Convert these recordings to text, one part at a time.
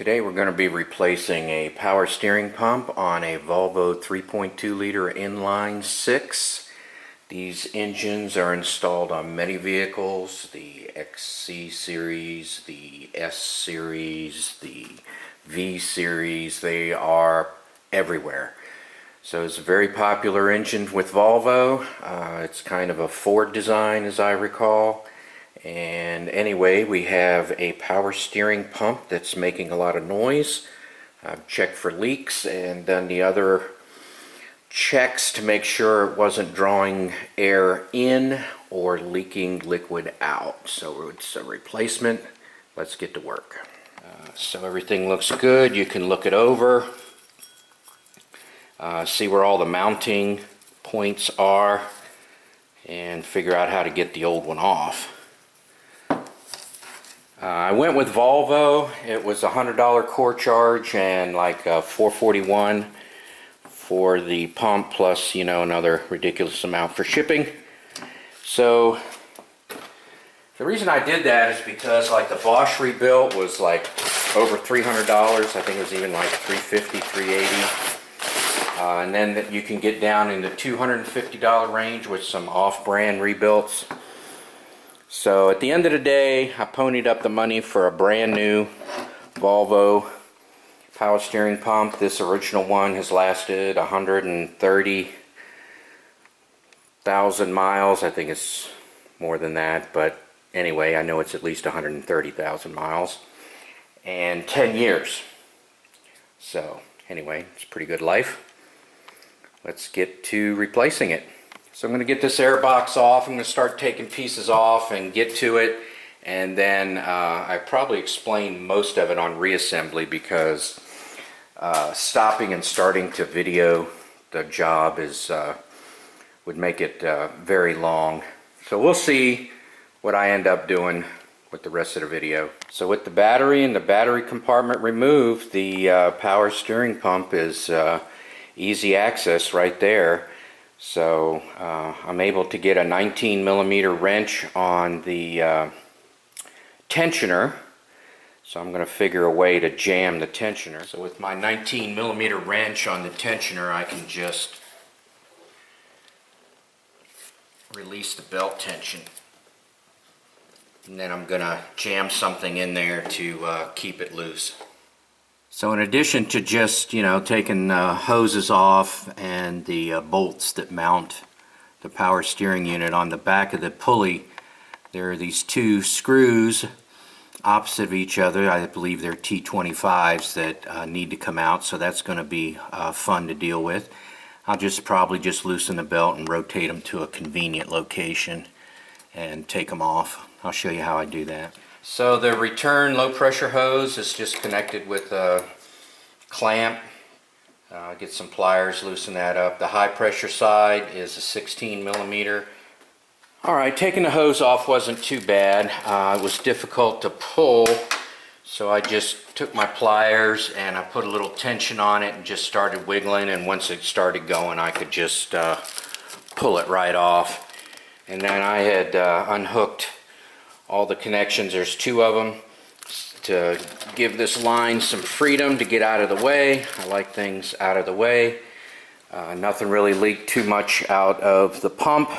Today we're going to be replacing a power steering pump on a Volvo 3.2 liter inline 6. These engines are installed on many vehicles, the XC series, the S series, the V series. They are everywhere. So it's a very popular engine with Volvo. It's kind of a Ford design, as I recall. And anyway, we have a power steering pump that's making a lot of noise. I've checked for leaks and done the other checks to make sure it wasn't drawing air in or leaking liquid out. So it's a replacement. Let's get to work. So everything looks good. You can look it over. See where all the mounting points are and figure out how to get the old one off. I went with Volvo. It was a $100 core charge and like $441 for the pump, plus another ridiculous amount for shipping. So the reason I did that is because like the Bosch rebuilt was like over $300. I think it was even like $350, $380. And then you can get down in the $250 range with some off-brand rebuilds. So at the end of the day, I ponied up the money for a brand new Volvo power steering pump. This original one has lasted 130,000 miles. I think it's more than that, but anyway, I know it's at least 130,000 miles and 10 years. So anyway, it's a pretty good life. Let's get to replacing it. So I'm going to get this air box off. I'm going to start taking pieces off and get to it, and then I probably explain most of it on Reassembly because stopping and starting to video the job would make it very long. So we'll see what I end up doing with the rest of the video. So with the battery and the battery compartment removed, the power steering pump is easy access right there. So I'm able to get a 19mm wrench on the tensioner. So I'm going to figure a way to jam the tensioner. So with my 19mm wrench on the tensioner, I can just release the belt tension. And then I'm going to jam something in there to keep it loose. So in addition to just, taking hoses off and the bolts that mount the power steering unit on the back of the pulley, there are these two screws opposite of each other. I believe they're T25s that need to come out, so that's going to be fun to deal with. I'll probably just loosen the belt and rotate them to a convenient location and take them off. I'll show you how I do that. So the return low pressure hose is just connected with a clamp. Get some pliers, loosen that up. The high pressure side is a 16mm. Alright, taking the hose off wasn't too bad. It was difficult to pull, so I just took my pliers and I put a little tension on it and just started wiggling, and once it started going I could just pull it right off. And then I had unhooked all the connections. There's two of them to give this line some freedom to get out of the way. I like things out of the way. Nothing really leaked too much out of the pump.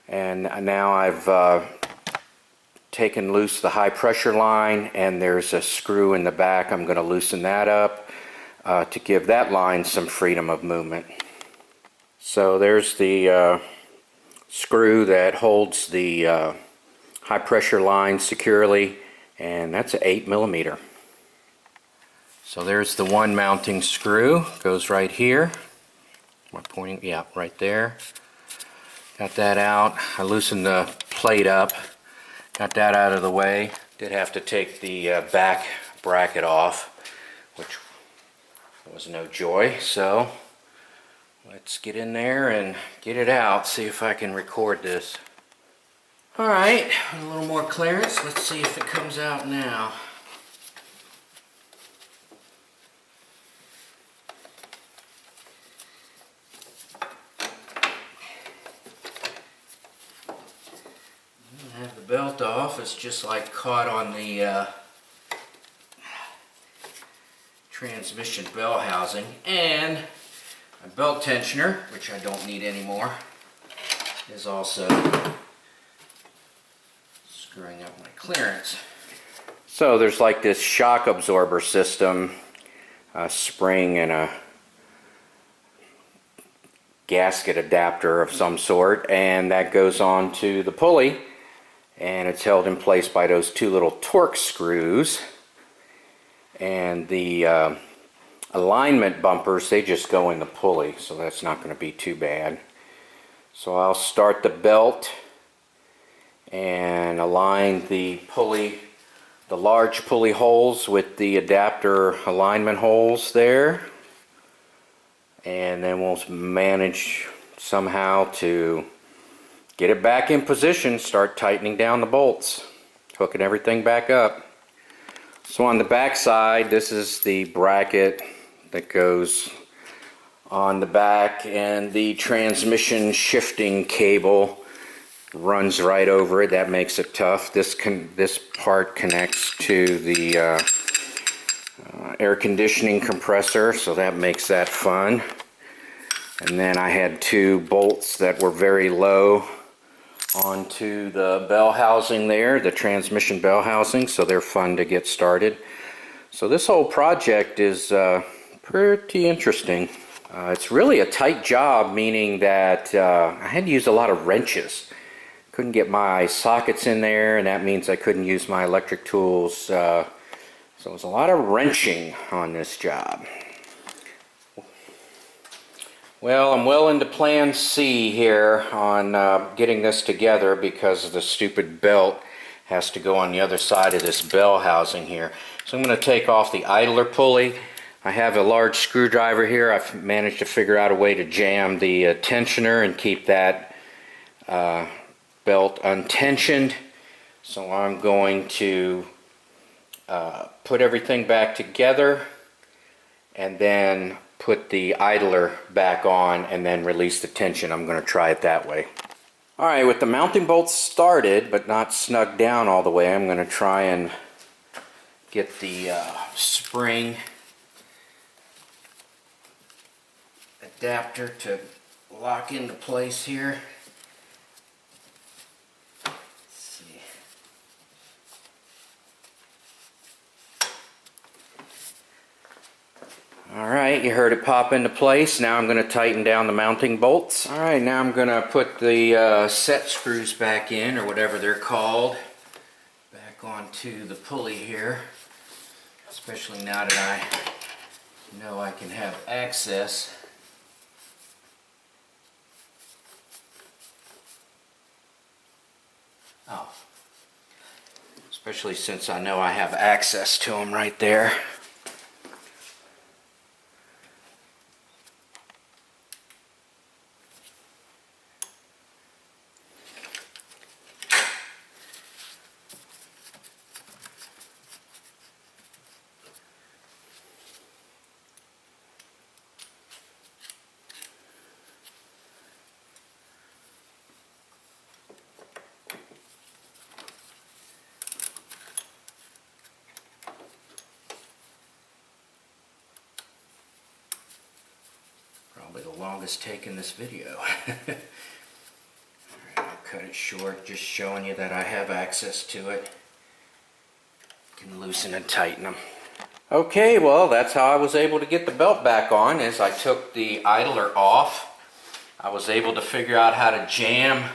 And now I've taken loose the high pressure line, and there's a screw in the back. I'm going to loosen that up to give that line some freedom of movement. So there's the screw that holds the high pressure line securely, and that's an 8mm. So there's the one mounting screw, goes right here. Am I pointing? Yeah, right there. Got that out. I loosened the plate up, got that out of the way. Did have to take the back bracket off, which was no joy. So let's get in there and get it out, see if I can record this. Alright, a little more clearance. Let's see if it comes out now. I have the belt off. It's just like caught on the transmission bell housing, and my belt tensioner, which I don't need anymore, is also screwing up my clearance. So there's like this shock absorber system, a spring and a gasket adapter of some sort, and that goes on to the pulley, and it's held in place by those two little torque screws. And the alignment bumpers, they just go in the pulley, so that's not going to be too bad. So I'll start the belt and align the pulley, the large pulley holes with the adapter alignment holes there, and then we'll manage somehow to get it back in position, start tightening down the bolts, hooking everything back up. So on the back side, this is the bracket that goes on the back, and the transmission shifting cable runs right over it. That makes it tough. This part connects to the air conditioning compressor, so that makes that fun. And then I had two bolts that were very low onto the bell housing there, the transmission bell housing, so they're fun to get started. So this whole project is pretty interesting. It's really a tight job, meaning that I had to use a lot of wrenches. Couldn't get my sockets in there, and that means I couldn't use my electric tools. So it was a lot of wrenching on this job. Well, I'm well into plan C here on getting this together, because the stupid belt has to go on the other side of this bell housing here. So I'm going to take off the idler pulley. I have a large screwdriver here. I've managed to figure out a way to jam the tensioner and keep that belt untensioned. So I'm going to put everything back together and then put the idler back on and then release the tension. I'm going to try it that way. Alright, with the mounting bolts started but not snugged down all the way, I'm going to try and get the spring adapter to lock into place here. Alright, you heard it pop into place. Now I'm going to tighten down the mounting bolts. Alright, now I'm going to put the set screws back in, or whatever they're called, back onto the pulley here. Especially now that I know I can have access. Oh. Especially since I know I have access to them right there. Probably the longest take in this video. Alright, I'll cut it short, just showing you that I have access to it. Can loosen and tighten them. Okay, well, that's how I was able to get the belt back on, is I took the idler off. I was able to figure out how to jam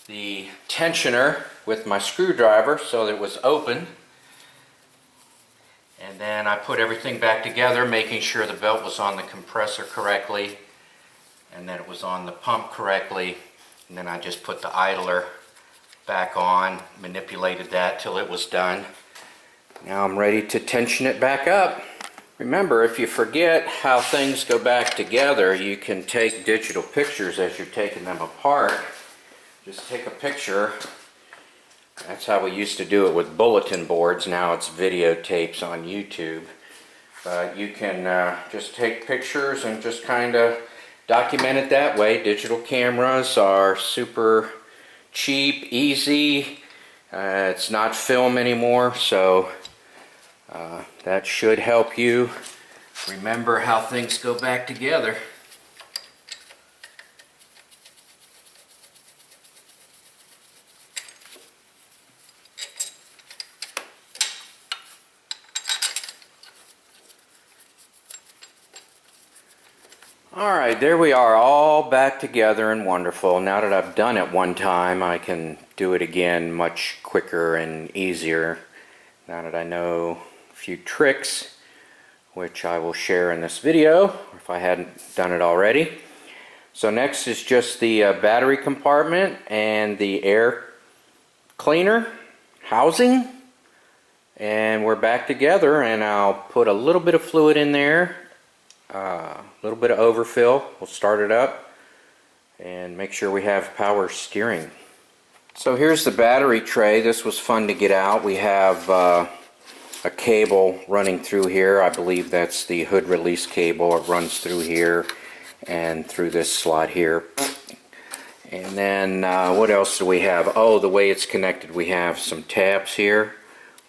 the tensioner with my screwdriver so that it was open. And then I put everything back together, making sure the belt was on the compressor correctly and that it was on the pump correctly. And then I just put the idler back on, manipulated that till it was done. Now I'm ready to tension it back up. Remember, if you forget how things go back together, you can take digital pictures as you're taking them apart. Just take a picture. That's how we used to do it with bulletin boards. Now it's videotapes on YouTube. But you can just take pictures and just kind of document it that way. Digital cameras are super cheap, easy. It's not film anymore, so That should help you remember how things go back together. Alright, there we are, all back together and wonderful. Now that I've done it one time, I can do it again much quicker and easier. Now that I know a few tricks, which I will share in this video, if I hadn't done it already. So next is just the battery compartment and the air cleaner housing. And we're back together, and I'll put a little bit of fluid in there. A little bit of overfill. We'll start it up and make sure we have power steering. So here's the battery tray. This was fun to get out. We have a cable running through here. I believe that's the hood release cable. It runs through here and through this slot here. And then what else do we have? Oh, the way it's connected, we have some tabs here.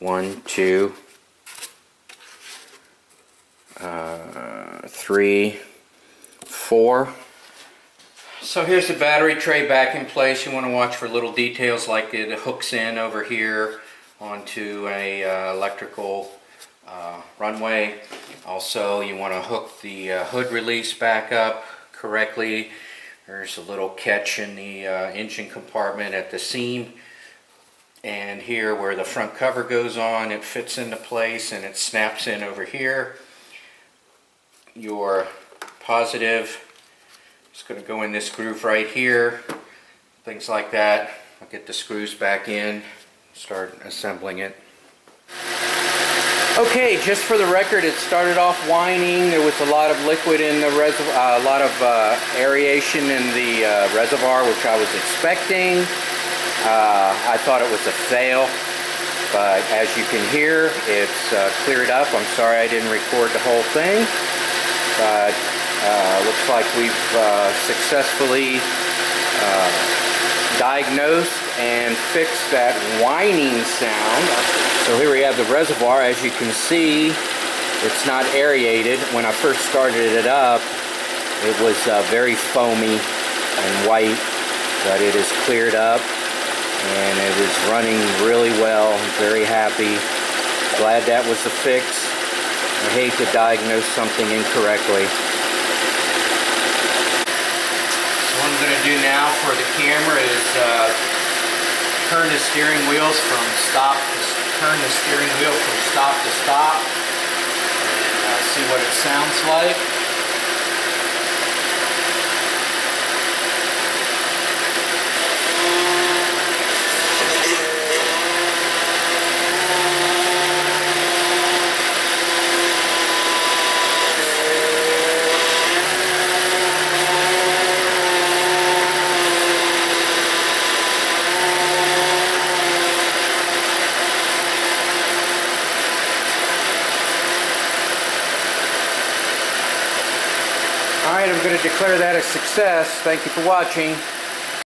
1, 2, 3, 4. So here's the battery tray back in place. You want to watch for little details like it hooks in over here onto a electrical runway. Also, you want to hook the hood release back up correctly. There's a little catch in the engine compartment at the seam, and here where the front cover goes on, it fits into place and it snaps in over here. Your positive is going to go in this groove right here, things like that. I'll get the screws back in, start assembling it. Okay, just for the record, it started off whining. There was a lot of liquid in the reservoir, a lot of aeration in the reservoir, which I was expecting. I thought it was a fail, but as you can hear, it's cleared up. I'm sorry I didn't record the whole thing, but looks like we've successfully diagnosed and fixed that whining sound. So here we have the reservoir. As you can see, it's not aerated. When I first started it up, it was very foamy and white, but it is cleared up and it is running really well. I'm very happy. Glad that was the fix. I hate to diagnose something incorrectly. So what I'm going to do now for the camera is turn the steering wheel from stop to stop and see what it sounds like. Alright, I'm going to declare that a success. Thank you for watching.